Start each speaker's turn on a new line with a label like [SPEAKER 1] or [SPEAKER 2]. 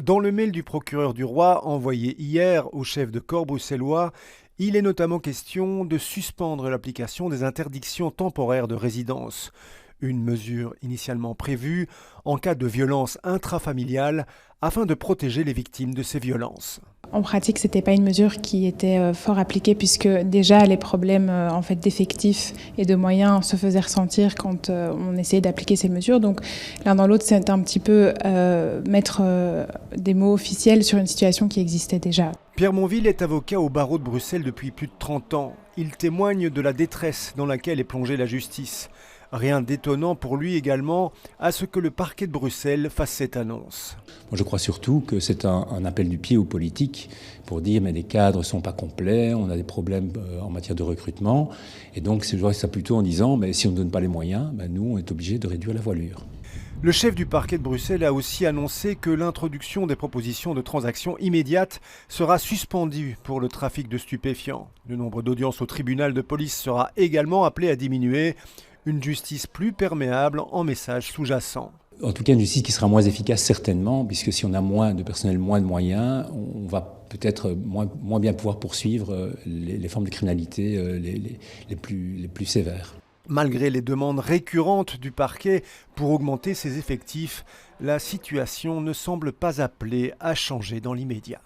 [SPEAKER 1] Dans le mail du procureur du roi envoyé hier au chef de corps bruxellois, il est notamment question de suspendre l'application des interdictions temporaires de résidence. Une mesure initialement prévue en cas de violence intrafamiliale afin de protéger les victimes de ces violences.
[SPEAKER 2] En pratique, ce n'était pas une mesure qui était fort appliquée puisque déjà les problèmes d'effectifs et de moyens se faisaient ressentir quand on essayait d'appliquer ces mesures. Donc l'un dans l'autre, c'est un petit peu mettre des mots officiels sur une situation qui existait déjà.
[SPEAKER 1] Pierre Monville est avocat au barreau de Bruxelles depuis plus de 30 ans. Il témoigne de la détresse dans laquelle est plongée la justice. Rien d'étonnant pour lui également à ce que le parquet de Bruxelles fasse cette annonce.
[SPEAKER 3] Moi, je crois surtout que c'est un appel du pied aux politiques pour dire mais les cadres ne sont pas complets, on a des problèmes en matière de recrutement. Et donc je vois ça plutôt en disant mais si on ne donne pas les moyens, nous on est obligé de réduire la voilure.
[SPEAKER 1] Le chef du parquet de Bruxelles a aussi annoncé que l'introduction des propositions de transactions immédiates sera suspendue pour le trafic de stupéfiants. Le nombre d'audiences au tribunal de police sera également appelé à diminuer. Une justice plus perméable en messages sous-jacents.
[SPEAKER 3] En tout cas, une justice qui sera moins efficace certainement, puisque si on a moins de personnel, moins de moyens, on va peut-être moins bien pouvoir poursuivre les formes de criminalité les plus sévères.
[SPEAKER 1] Malgré les demandes récurrentes du parquet pour augmenter ses effectifs, la situation ne semble pas appelée à changer dans l'immédiat.